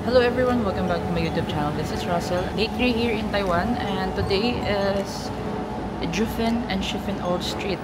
Hello everyone, welcome back to my YouTube channel. This is Russell. Day 3 here in Taiwan, and today is Jufen and Shifen Old Street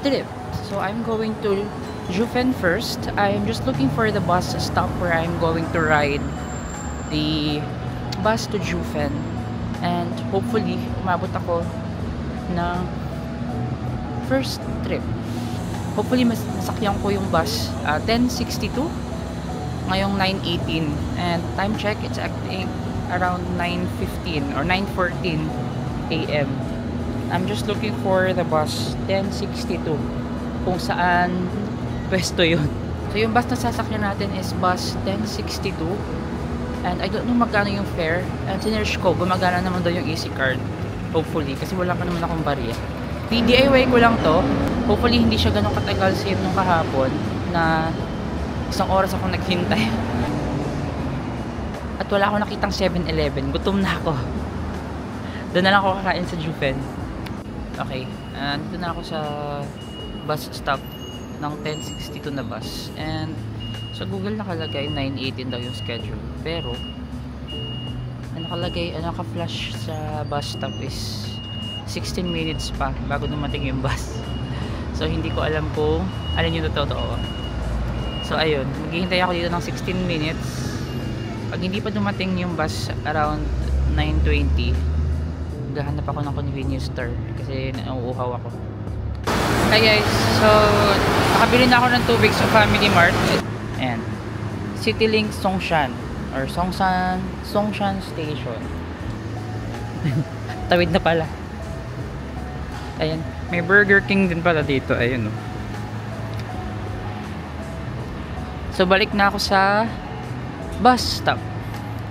trip. So I'm going to Jufen first. I'm just looking for the bus stop where I'm going to ride the bus to Jufen, and hopefully umabot ako ng first trip. Hopefully masakyan ko yung bus 10:62 ngayong 9:18, and time check, it's actually around 9:15 or 9:14 AM. I'm just looking for the bus 10:62 kung saan pwesto yun. So yung bus na sasakyan natin is bus 10:62, and I don't know magkano yung fare, and sinerge ko gumagana naman daw yung easy card, hopefully, kasi wala pa naman akong barya. DIY ko lang to, hopefully hindi siya ganun katagal same nung kahapon na isang oras ako naghintay. At wala akong nakitang 7-Eleven. Gutom na ako. Doon na lang ako kakain sa Jufen. Okay. Nandito na ako sa bus stop ng 10:62 na bus. And sa Google nakalagay 9:18 daw yung schedule. Pero nakalagay, naka-flash sa bus stop is 16 minutes pa bago dumating yung bus. So hindi ko alam kung alin yung totoo. So ayun, maghihintay ako dito ng 16 minutes. Pag hindi pa dumating yung bus around 9:20, gahanap ako ng convenience store kasi nauuhaw ako. Hi guys, so nakabili na ako ng tubig sa Family Mart. And CityLink Songshan or Songshan Station. Tawid na pala. Ayan, may Burger King din pala dito. Ayun oh. So balik na ako sa bus stop.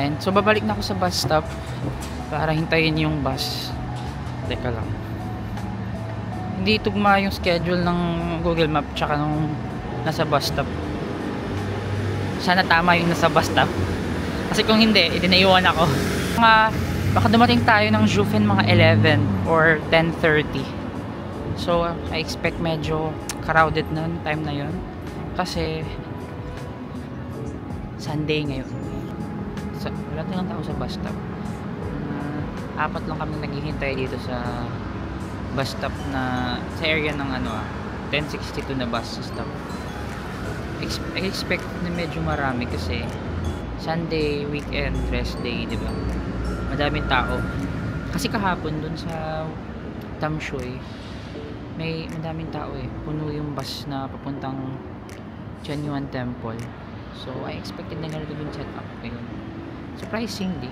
And so babalik na ako sa bus stop para hintayin yung bus. Teka lang. Hindi tugma yung schedule ng Google Map tsaka nung nasa bus stop. Sana tama yung nasa bus stop. Kasi kung hindi, naiwan ako. Baka dumating tayo ng Jufen mga 11 or 10:30. So I expect medyo crowded na time na yun. Kasi Sunday ngayon. So, wala tayong tao sa bus stop. Apat lang kami naghihintay dito sa bus stop na sa area ng 10:62 na bus stop. I expect na medyo marami kasi Sunday, weekend, rest day, di ba? Madaming tao. Kasi kahapon dun sa Tamsui, may madaming tao eh. Puno yung bus na papuntang Tianyuan Temple. So, I expected na ganito yung setup ngayon. Surprisingly,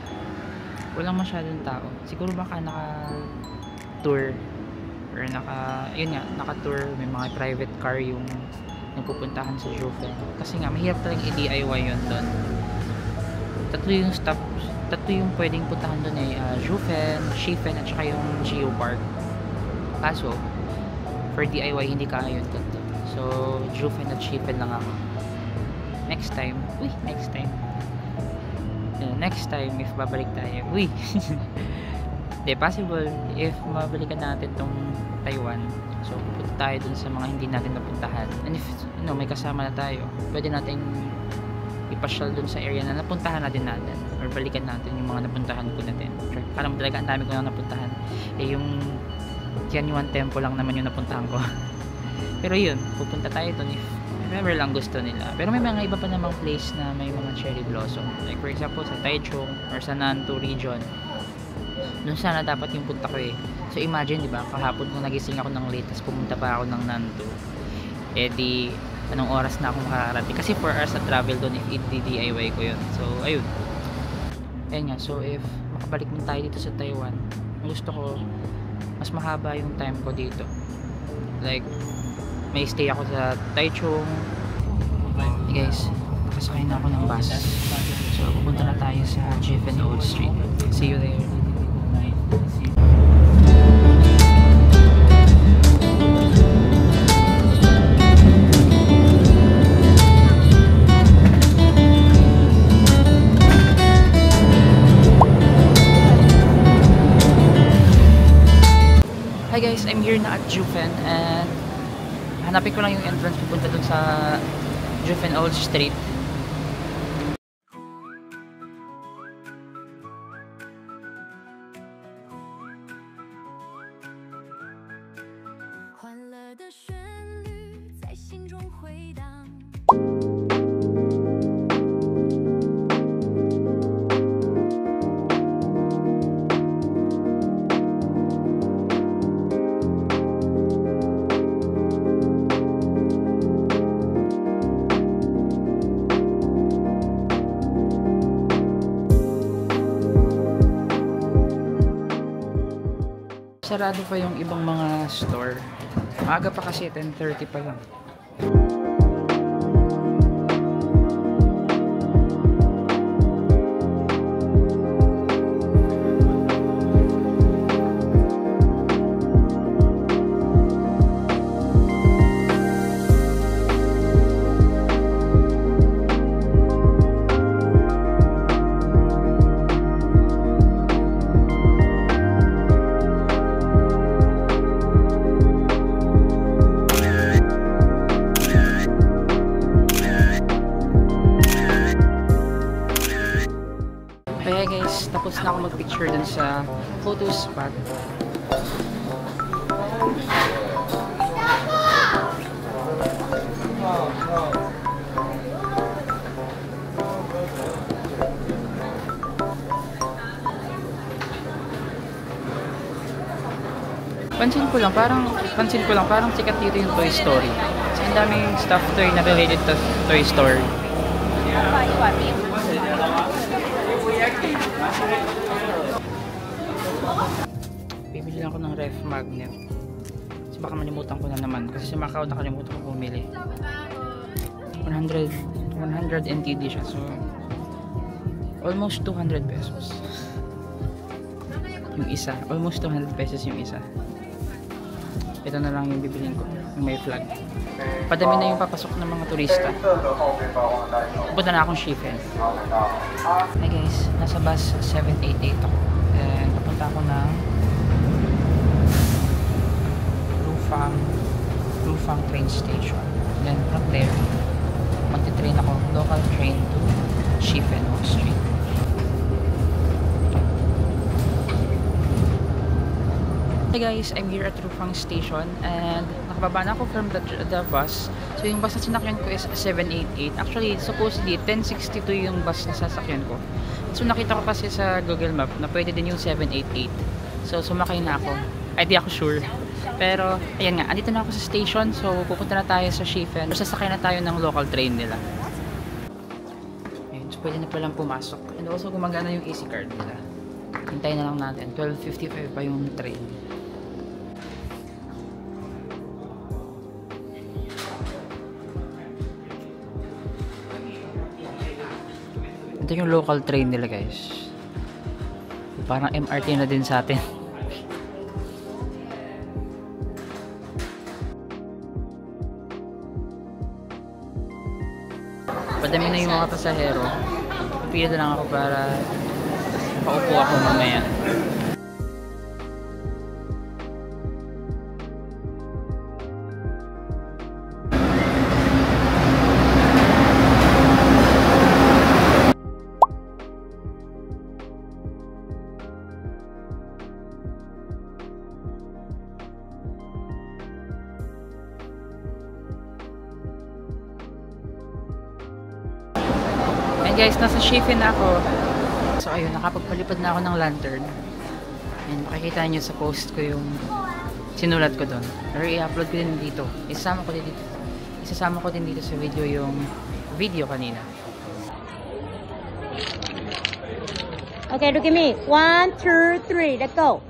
walang masyadong tao. Siguro baka naka-tour or naka-tour. May mga private car yung nagpupuntahan sa Jufen. Kasi nga, mahirap talagang i-DIY yun doon. Tatlo yung pwedeng puntahan doon ay Jufen, Shifen, at saka yung Geo Park. Kaso, for DIY, hindi kaya yun doon. So, Jufen at Shifen lang ako. Next time if babalik tayo, possible if mabalikan natin tong Taiwan, so pupunta tayo dun sa mga hindi natin napuntahan, and if may kasama na tayo, pwede natin ipasyal dun sa area na napuntahan natin or balikan natin yung mga napuntahan ko natin. Kala mo talaga ang dami ko na napuntahan, yung Tianyuan Temple lang naman yung napuntahan ko. Pero yun, pupunta tayo dun if ever lang gusto nila. Pero may mga iba pa namang place na may mga cherry blossom. Like for example, sa Taichung or sa Nantou region. Doon sana dapat yung punta ko eh. So imagine, di ba, kahapon kung nagising ako ng late, tapos pumunta pa ako ng Nantou. Di, anong oras na akong makakarating? Kasi 4 hours na travel doon if i-DIY ko yun. So, ayun. Ayun nga, so if makabalik na tayo dito sa Taiwan, gusto ko, mas mahaba yung time ko dito. Like, may stay ako sa Taichung. Hey guys, nakasakay na ako ng bus. So, pupunta na tayo sa Jufen Old Street. See you there. Hi guys, I'm here na at Jufen, and hanapin ko lang yung entrance pupunta dun sa Jufen Old Street. sarado pa yung ibang mga store. Maaga pa kasi, 10:30 pa lang. Kaya guys, tapos na ako mag-picture dun sa photo spot. Pansin ko lang parang sikat dito yung Toy Story. Kasi ang daming stuff toy na related to Toy Story. Bibili lang ako ng ref magnet. Kasi baka malimutan ko na naman. Kasi sa Macau nakalimutan ko bumili. 100 NTD siya. So, almost 200 pesos. Yung isa. Almost 200 pesos yung isa. Ito na lang yung bibilin ko. Yung may flag. Padami na yung papasok ng mga turista. Punta na akong Shifen. Hi guys, nasa bus 788 ako. And papunta ako ng Lufang train station. Then from there, magti-train ako. Local train to Shifen Street. Hey guys, I'm here at Lufang Station and nakababa na ako from the bus. So yung bus na sinakyan ko is 788. Actually, supposedly 1062 yung bus na sasakyan ko. So nakita ko kasi sa Google Map na pwede din yung 788. So sumakay na ako. Ay di ako sure. Pero ayan nga, andito na ako sa station. So pupunta na tayo sa Shifen. So sasakay na tayo ng local train nila. Ayun, so pwede na palang pumasok. And also gumagana yung AC card nila. Hintayin na lang natin. 12:55 pa yung train. Ito yung local train nila guys. Parang MRT na din sa atin. Padami na yung mga pasahero. Pipila na lang ako para paupo ako mamaya. And guys, nasa Shifen na ako. So ayun, nakapagpalipad na ako ng lantern. And makikita nyo sa post ko yung sinulat ko doon. Pero i-upload ko din dito. Isasama ko din dito sa video yung video kanina. Okay, look at me. 1, 2, 3, let's go.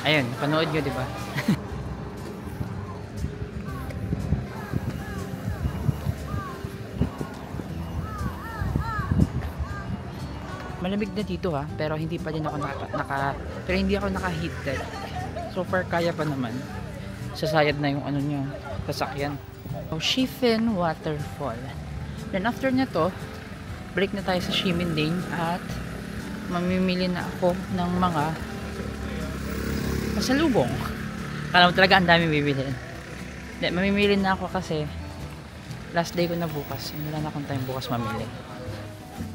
Ayun, panood nyo, di ba? Malamig na dito ha, pero hindi pa din ako naka-heated. So far kaya pa naman. Sasayad na yung ano nyo, sasakyan. So, Shifen Waterfall. Then after na to, break na tayo sa Ximending at mamimili na ako ng mga pasalubong. Kala mo talaga ang dami bibilhin. Hindi, mamimili na ako kasi last day ko na bukas. Wala na akong time bukas mamili.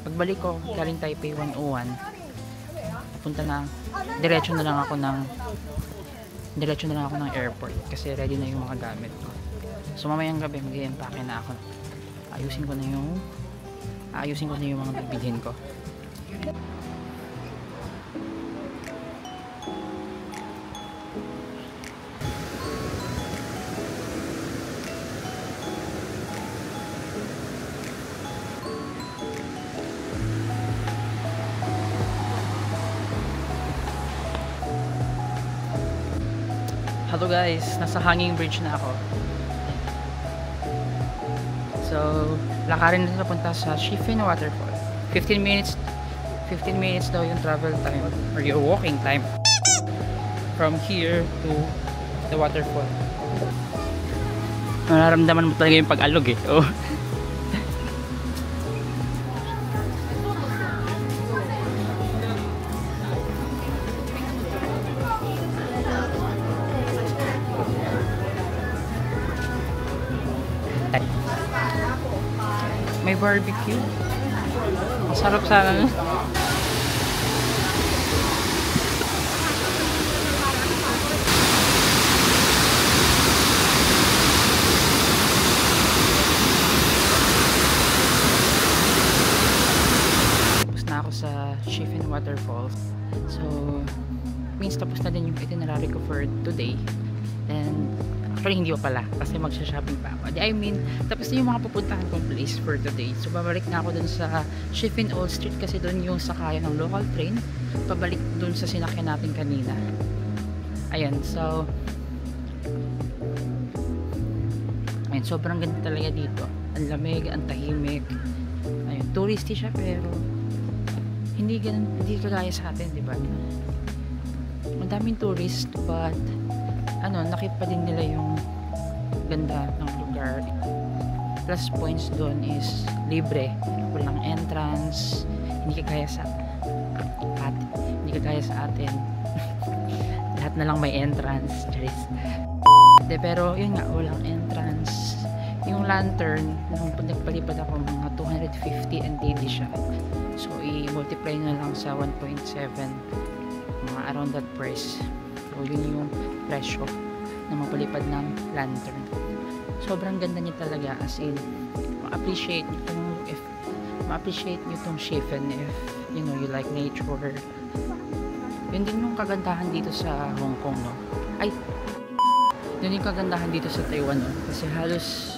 Pagbalik ko, galing Taipei 101, punta na, diretso na lang ako ng airport kasi ready na yung mga gamit ko. So mamayang gabi mag-i-empake na ako. Ayusin ko na yung mga bibilhin ko. Hello guys, nasa Hanging Bridge na ako. So, lakarin na papunta sa Shifen Waterfall. 15 minutes daw yung travel time or your walking time from here to the waterfall. Nararamdaman mo talaga yung pag-alog eh. Oh. May barbecue. Masarap sana no? Tapos na ako sa Shifen Waterfalls. So, means tapos na din yung itinerary ko for today. And actually, hindi pa pala kasi magsha-shopping pa ako. I mean, tapos na yung mga pupuntahan kong place for today. So, babalik na ako dun sa Shifen Old Street kasi dun yung sakayan ng local train. Pabalik dun sa sinakyan natin kanina. Ayan, so ayan, sobrang ganda talaga dito. Ang lamig, ang tahimik. Ayun, touristy siya pero hindi kagaya sa atin, di ba? Madaming tourist but nakip pa din nila yung ganda ng lugar. Plus points doon is libre, walang entrance, hindi kagaya sa atin. Lahat na lang may entrance, pero yun nga, walang entrance. Yung lantern nung nagpalipad ako, mga 250 NTD siya, so i-multiply na lang sa 1.7, mga around that price. So yun yung presyo na mapalipad ng lantern. Sobrang ganda niya talaga, as in ma-appreciate nyo itong Shifen if you know you like nature. Yun din yung kagandahan dito sa Hong Kong, no? Yun yung kagandahan dito sa Taiwan, no? Kasi halos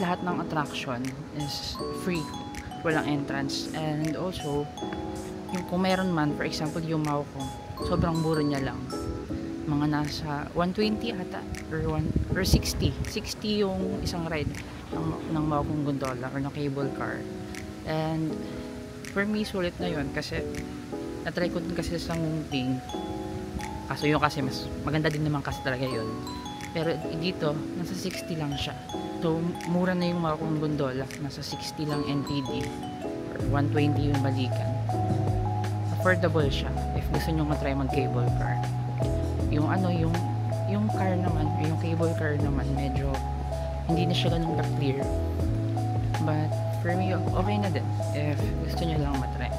lahat ng attraction is free, walang entrance. And also yung kung meron man, for example yung Mao Kong, sobrang mura niya lang, mga nasa 120 ata or 60 yung isang ride ng Mao Kong gondola or ng cable car. And for me, sulit na yun kasi natry ko din kasi sa Ngungting, kaso yun kasi mas maganda din naman kasi talaga yun, pero dito nasa 60 lang siya. So mura na yung Mao Kong gondola, nasa 60 lang NTD or 120 yung balikan. Affordable siya if gusto nyo matry mag cable car. Yung car naman, yung cable car naman, medyo hindi na siya ganun ka-clear, but for me okay na din if gusto nyo lang matry.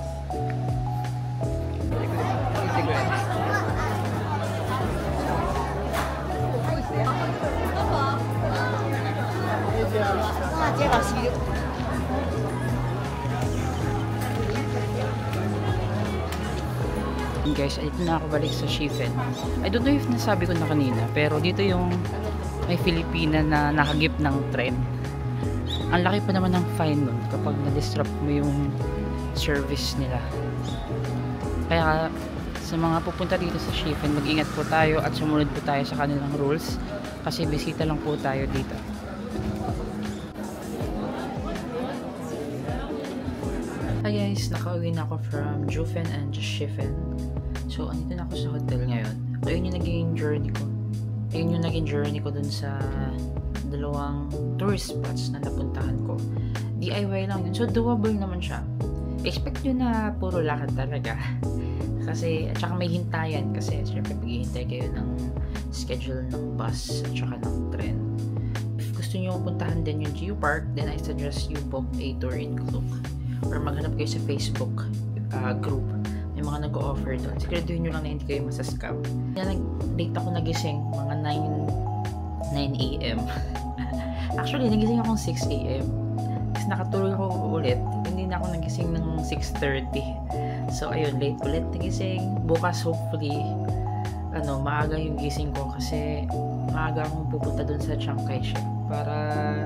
Guys, dito na ako balik sa Shifen. I don't know if nasabi ko na kanina, pero dito yung may Filipina na nakagip ng tren. Ang laki pa naman ng fine nun kapag na-disrupt mo yung service nila. Kaya sa mga pupunta dito sa Shifen, mag-ingat po tayo at sumunod po tayo sa kanilang rules kasi bisita lang po tayo dito. Hi guys, nakauwi na ako from Jufen and Shifen. So, andito na ako sa hotel ngayon. So, yun yung naging journey ko. Yun yung naging journey ko dun sa dalawang tourist spots na napuntahan ko. DIY lang yun. So, doable naman siya. Expect nyo na puro lakad talaga. Kasi, at saka may hintayan. Kasi, syempre, maghihintay kayo ng schedule ng bus at saka ng tren. If gusto nyo puntahan din yung Geopark, then I suggest you book a tour in Klook. Or maghanap kayo sa Facebook group. May mga nag-o-offer doon. Siguraduhin nyo lang na hindi kayo masascam. Kaya late ako nagising, mga 9 AM. Actually, nagising akong 6 AM. Kasi nakatulog ako ulit. Hindi na ako nagising ng 6:30. So, ayun, late ulit nagising. Bukas, hopefully, maaga yung gising ko kasi maaga akong pupunta doon sa Chiang Kai-shek para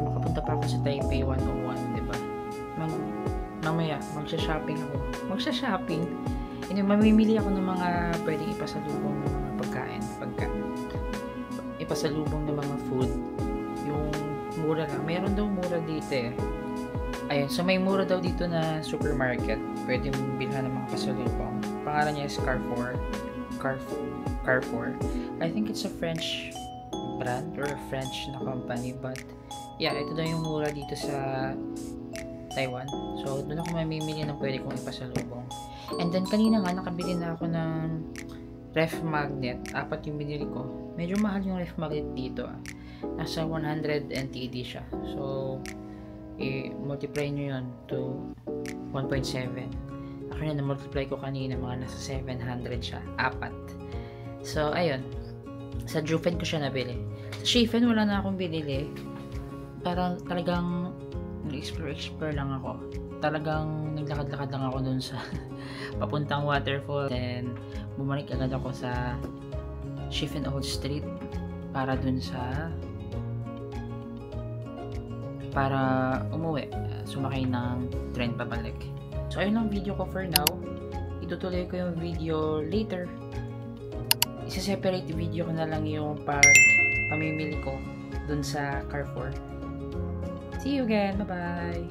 makapunta pa ako sa Taipei 101, diba? Mamaya, magsha-shopping ako. Mamimili ako ng mga pwedeng ipasalubong ng mga pagkain. Ipasalubong ng mga food. Yung mura lang. Meron daw mura dito eh. Ayun, so may mura daw dito na supermarket. Pwede mong bilhan ng mga pasalubong. Pangalan niya is Carrefour. I think it's a French brand or a French na company, but yeah, ito daw yung mura dito sa Taiwan. So, doon ako mamimili ng pwede kong ipasalubong. And then, kanina nga, nakabili na ako ng ref magnet. 4 yung binili ko. Medyo mahal yung ref magnet dito. Nasa 100 NTD siya. So, multiply nyo yun to 1.7. Ako na multiply ko kanina, mga nasa 700 siya. 4. So, ayun. Sa Jufen ko siya nabili. Sa Shifen, wala na akong binili. Parang talagang nag-explore lang ako. Talagang naglakad-lakad lang ako dun sa papuntang waterfall. Then, bumalik agad ako sa Shifen Old Street para dun sa umuwi. Sumakay ng train pabalik. So, ayun lang video ko for now. Itutuloy ko yung video later. Isa-separate video ko na lang yung pamimili ko dun sa Carrefour. See you again. Bye-bye!